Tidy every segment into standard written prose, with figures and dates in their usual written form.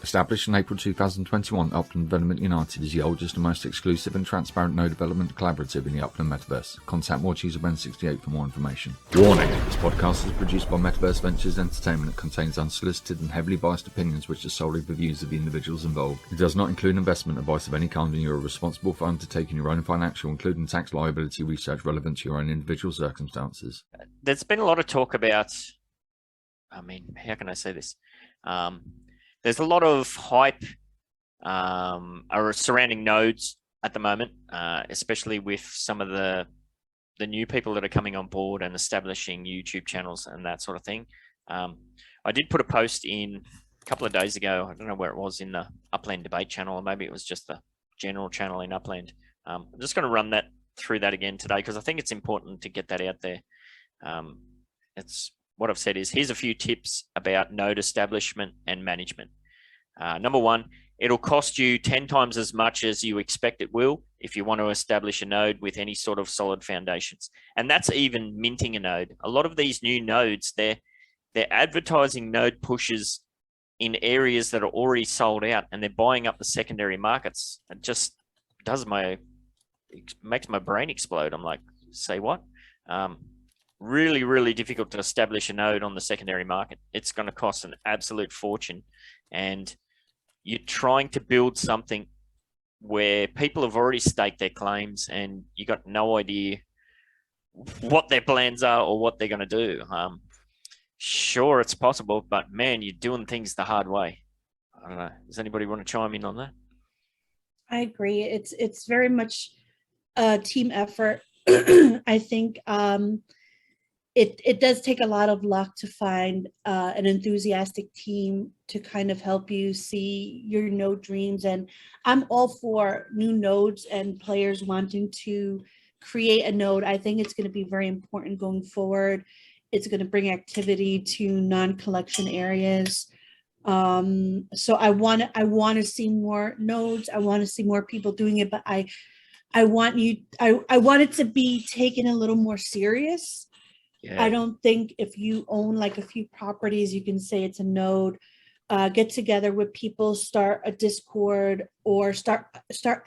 Established in April 2021, Upland Development United is the oldest and most exclusive and transparent node development collaborative in the Upland Metaverse. Contact Morecheese or 68 for more information. Warning: this podcast is produced by Metaverse Ventures Entertainment and contains unsolicited and heavily biased opinions which are solely the views of the individuals involved. It does not include investment advice of any kind, and you are responsible for undertaking your own financial, including tax liability research relevant to your own individual circumstances. There's been a lot of talk about, how can I say this? There's a lot of hype surrounding nodes at the moment, especially with some of the new people that are coming on board and establishing YouTube channels and that sort of thing. I did put a post in a couple of days ago. I don't know where it was, in the Upland debate channel, or maybe it was just the general channel in Upland. I'm just going to run through that again today, because I think it's important to get that out there. It's what I've said is, here's a few tips about node establishment and management. Number one, it'll cost you 10 times as much as you expect it will if you want to establish a node with any sort of solid foundations. And that's even minting a node. A lot of these new nodes, they're advertising node pushes in areas that are already sold out, and they're buying up the secondary markets. It just makes my brain explode. I'm like, say what? Really, really difficult to establish a node on the secondary market. It's going to cost an absolute fortune. And you're trying to build something where people have already staked their claims and you got no idea what their plans are or what they're going to do. Sure, it's possible, but man, you're doing things the hard way. I don't know. Does anybody want to chime in on that? I agree. It's very much a team effort. I think it does take a lot of luck to find an enthusiastic team to kind of help you see your node dreams. And I'm all for new nodes and players wanting to create a node. I think it's going to be very important going forward. It's going to bring activity to non-collection areas. So I want to see more nodes. I want to see more people doing it, but I want it to be taken a little more serious. Yeah. I don't think if you own like a few properties, you can say it's a node. Get together with people, start a Discord, or start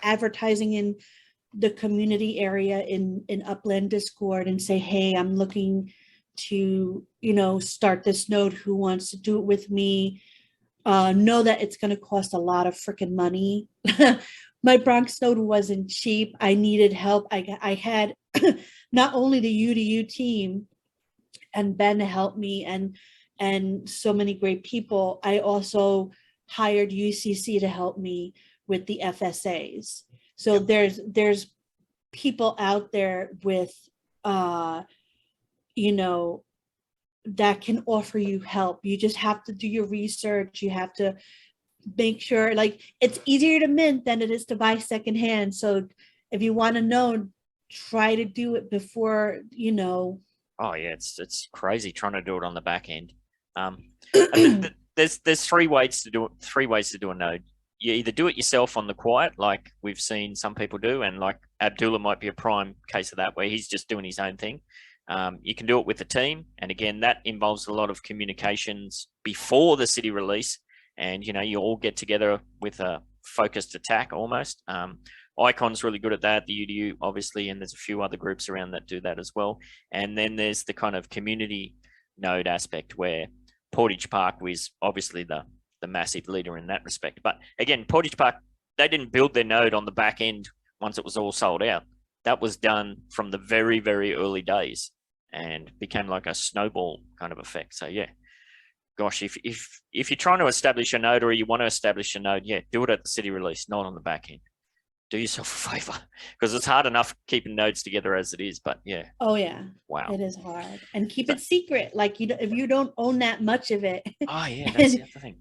advertising in the community area in Upland Discord and say, hey, I'm looking to, start this node. Who wants to do it with me? Know that it's going to cost a lot of freaking money. My Bronx node wasn't cheap. I needed help. I had not only the UDU team and Ben to help me and so many great people. I also hired UCC to help me with the FSAs. So there's people out there with, that can offer you help. You just have to do your research. You have to make sure, like, it's easier to mint than it is to buy secondhand. So if you want to know, try to do it before, Oh yeah, it's crazy trying to do it on the back end. There's three ways to do a node. You either do it yourself on the quiet, like we've seen some people do, and like Abdullah might be a prime case of that, where he's just doing his own thing. You can do it with the team, and again, that involves a lot of communications before the city release, and you all get together with a focused attack almost. Icon's really good at that, the UDU obviously, and there's a few other groups around that do that as well. And then there's the kind of community node aspect, where Portage Park was obviously the massive leader in that respect. But again, Portage Park, they didn't build their node on the back end once it was all sold out. That was done from the very, very early days and became like a snowball kind of effect. So yeah, gosh, if you're trying to establish a node, or you want to establish a node, yeah, do it at the city release, not on the back end. Do yourself a favor, because it's hard enough keeping nodes together as it is. But yeah. Oh yeah. Wow. It is hard, and keep it secret. Like if you don't own that much of it. Oh yeah, that's the other thing.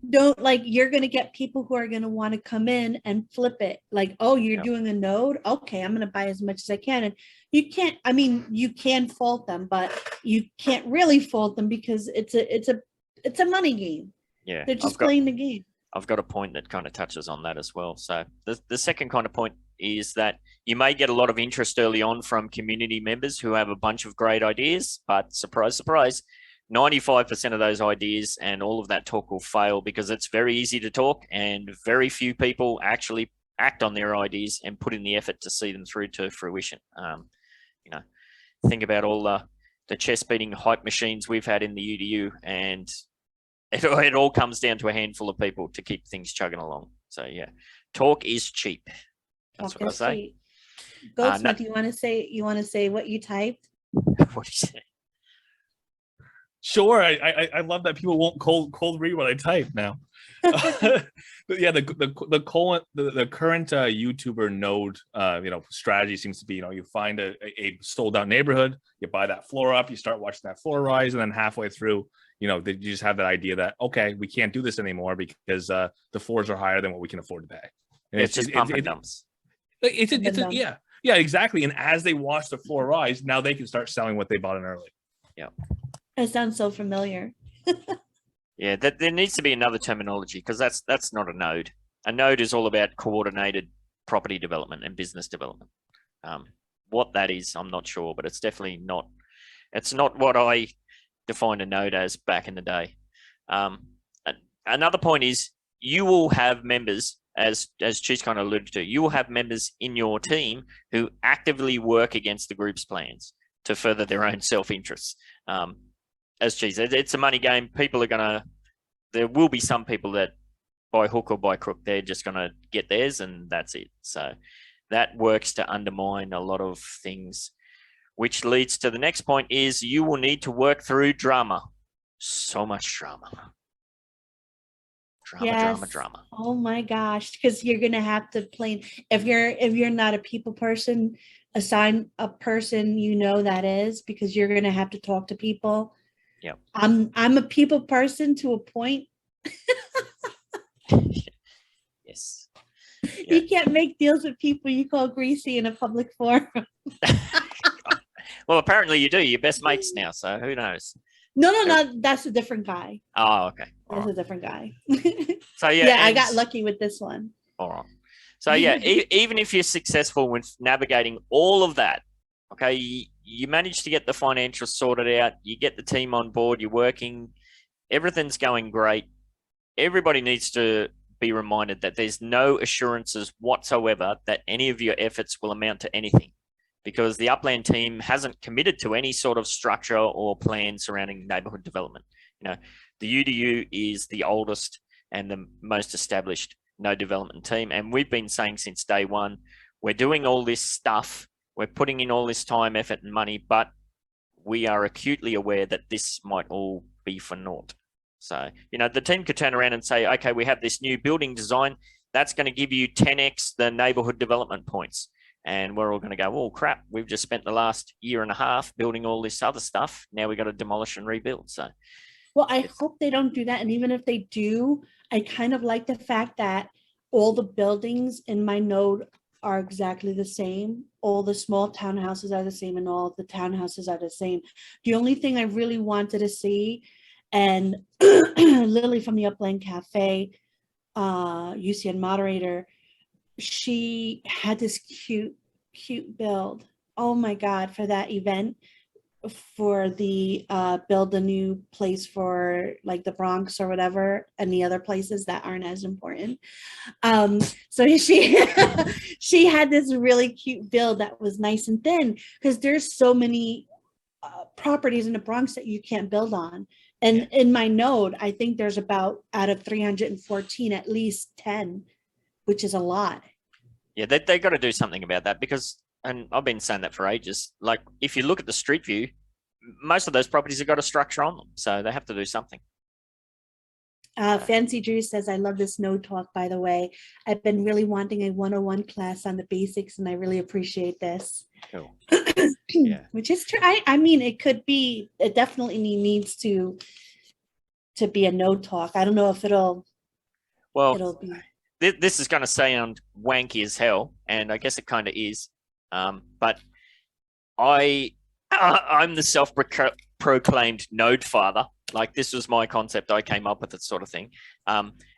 You're gonna get people who are gonna want to come in and flip it. Like, oh, you're doing a node. Okay, I'm gonna buy as much as I can, and you can't. I mean, you can fault them, but you can't really fault them because it's a money game. Yeah, they're just playing the game. I've got a point that kind of touches on that as well. So the second kind of point is that you may get a lot of interest early on from community members who have a bunch of great ideas, but surprise, surprise, 95% of those ideas and all of that talk will fail because it's very easy to talk and very few people actually act on their ideas and put in the effort to see them through to fruition. Think about all the chest beating hype machines we've had in the UDU, and it all comes down to a handful of people to keep things chugging along. So yeah, talk is cheap. That's what I say. Goldsmith, you want to say what you typed? What do you say? Sure, I love that people won't cold read what I type now. But yeah, the current YouTuber node strategy seems to be, you find a sold out neighborhood, you buy that floor up, you start watching that floor rise, and then halfway through, you just have that idea that, okay, we can't do this anymore because the floors are higher than what we can afford to pay. And it's just pump and dumps. Yeah, exactly. And as they watch the floor rise, now they can start selling what they bought in early. Yeah. It sounds so familiar. Yeah, there needs to be another terminology because that's not a node. A node is all about coordinated property development and business development. What that is, I'm not sure, but it's definitely not. It's not what I defined a node as back in the day. Another point is you will have members, as Cheese kind of alluded to, you will have members in your team who actively work against the group's plans to further their own self-interests. As Cheese, it's a money game. There will be some people that by hook or by crook, they're just going to get theirs and that's it. So that works to undermine a lot of things, which leads to the next point is you will need to work through drama. So much drama. Drama. Oh my gosh, because you're gonna have to plan. If you're not a people person, assign a person that is, because you're gonna have to talk to people. Yeah. I'm a people person to a point. Yes. Yeah. You can't make deals with people you call greasy in a public forum. Well, apparently you do. You're best mates now, so who knows? No, that's a different guy. Oh, okay. That's a different guy. So yeah, I got lucky with this one. All right. So yeah, even if you're successful with navigating all of that, okay, you manage to get the financials sorted out, you get the team on board, you're working, everything's going great. Everybody needs to be reminded that there's no assurances whatsoever that any of your efforts will amount to anything, because the Upland team hasn't committed to any sort of structure or plan surrounding neighborhood development. The UDU is the oldest and the most established node development team. And we've been saying since day one, we're doing all this stuff, we're putting in all this time, effort, and money, but we are acutely aware that this might all be for naught. So, the team could turn around and say, okay, we have this new building design that's going to give you 10x the neighborhood development points. And we're all going to go, oh, crap, we've just spent the last year and a half building all this other stuff. Now we've got to demolish and rebuild. So, well, I hope they don't do that. And even if they do, I kind of like the fact that all the buildings in my node are exactly the same. All the small townhouses are the same and all the townhouses are the same. The only thing I really wanted to see, and Lily from the Upland Cafe, UCN moderator, she had this cute build. Oh my God, for that event, for the build a new place for like the Bronx or whatever, and the other places that aren't as important. So she had this really cute build that was nice and thin, because there's so many properties in the Bronx that you can't build on. And in my node, I think there's about, out of 314, at least 10, which is a lot. Yeah, they got to do something about that, because, and I've been saying that for ages, like if you look at the street view, most of those properties have got a structure on them. So they have to do something. Fancy Drew says, I love this node talk, by the way. I've been really wanting a 101 class on the basics, and I really appreciate this. Cool. Yeah. Which is true. I mean, it definitely needs to be a node talk. I don't know if it'll be. This is going to sound wanky as hell, and I guess it kind of is. But I'm the self-proclaimed Nodefather. Like, this was my concept. I came up with it, sort of thing.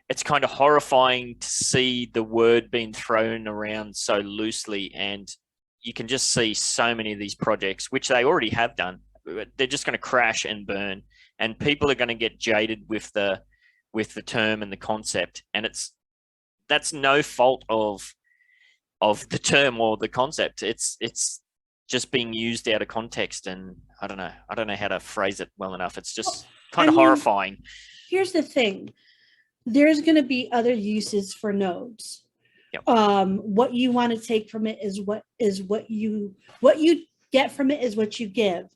It's kind of horrifying to see the word being thrown around so loosely, and you can just see so many of these projects, which they already have done. They're just going to crash and burn. and people are going to get jaded with the term and the concept, and that's no fault of the term or the concept. It's just being used out of context, and I don't know how to phrase it well enough. It's just kind of horrifying. Here's the thing. There's going to be other uses for nodes. Yep. What you want to take from it is what you get from it is what you give.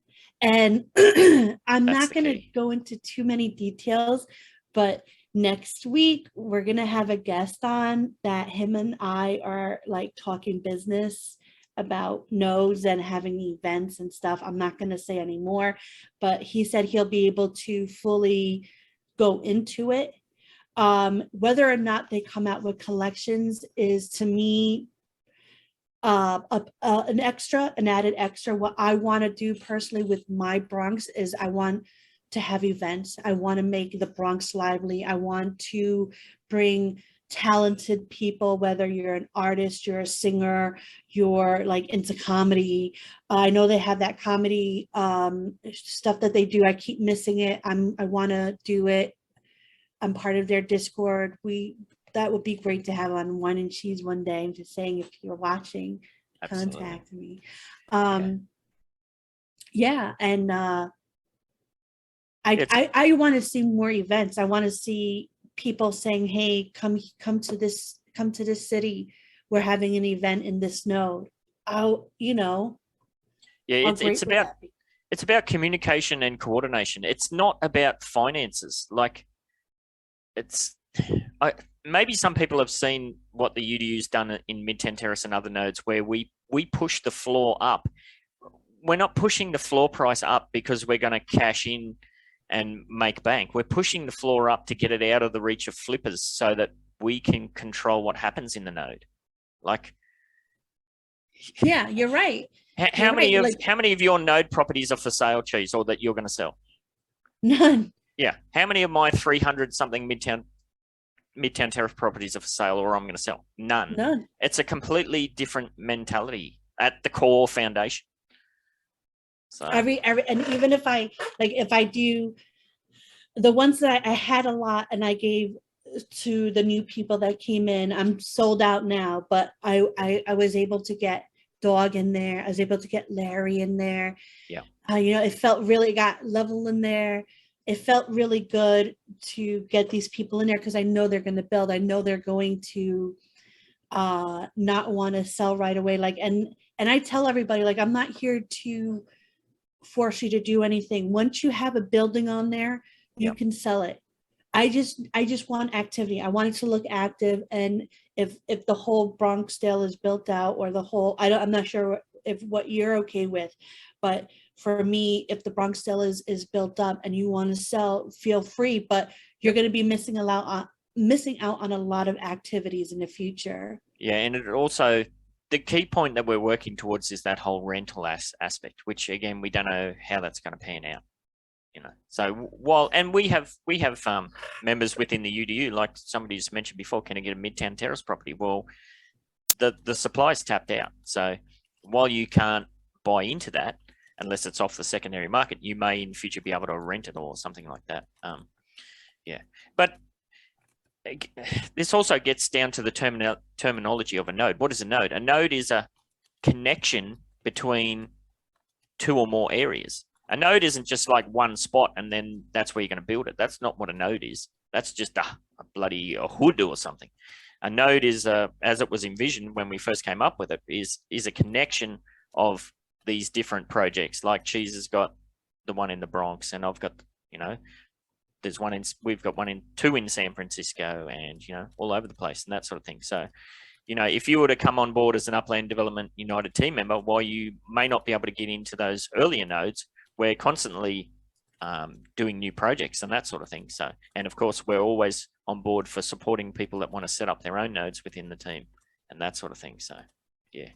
And I'm not going to go into too many details, but next week we're going to have a guest on that him and I are like talking business about nodes and having events and stuff. I'm not going to say any more, but he said he'll be able to fully go into it. Whether or not they come out with collections is, to me, an added extra. What I want to do personally with my Bronx is I want to have events. I want to make the Bronx lively. I want to bring talented people, whether you're an artist, you're a singer, you're like into comedy. I know they have that comedy stuff that they do. I keep missing it. I want to do it. I'm part of their Discord. That would be great to have on Wine and Cheese one day. I'm just saying, if you're watching, contact me. Yeah, and I want to see more events. I want to see people saying, "Hey, come to this city. We're having an event in this node." Yeah, it's about communication and coordination. It's not about finances. Like, maybe some people have seen what the UDU's done in Midtown Terrace and other nodes, where we push the floor up. We're not pushing the floor price up because we're going to cash in and make bank. We're pushing the floor up to get it out of the reach of flippers so that we can control what happens in the node. Like, yeah, you're right. How many of your node properties are for sale, Cheese, or that you're going to sell? None. Yeah. How many of my 300 something Midtown Terrace properties are for sale or I'm going to sell? None. It's a completely different mentality at the core foundation. So every and even if I do the ones that I had a lot and I gave to the new people that came in, I'm sold out now, but I was able to get Dog in there. I was able to get Larry in there. Yeah. It felt really got Level in there. It felt really good to get these people in there because I know they're going to build. I know they're going to not want to sell right away. And I tell everybody, like, I'm not here to force you to do anything. Once you have a building on there, you can sell it. I just want activity. I want it to look active. And if the whole Bronxdale is built out, or the whole, I'm not sure if what you're okay with, but for me, if the Bronxdale is built up and you want to sell, feel free, but you're going to be missing out on a lot of activities in the future. Yeah, and it also, the key point that we're working towards is that whole rental aspect, which again, we don't know how that's going to pan out. So we have members within the UDU, like somebody just mentioned before, can I get a Midtown Terrace property? Well, the supply's tapped out. So while you can't buy into that, unless it's off the secondary market, you may in future be able to rent it or something like that. But this also gets down to the terminology of a node. What is a node? A node is a connection between two or more areas. A node isn't just like one spot and then that's where you're going to build it. That's not what a node is. That's just a hood or something. A node is, as it was envisioned when we first came up with it, is a connection of these different projects. Like Cheese has got the one in the Bronx, and I've got, we've got two in San Francisco, and all over the place and that sort of thing. So, if you were to come on board as an Upland Development United team member, while you may not be able to get into those earlier nodes, we're constantly doing new projects and that sort of thing. So, and of course, we're always on board for supporting people that want to set up their own nodes within the team and that sort of thing. So, yeah,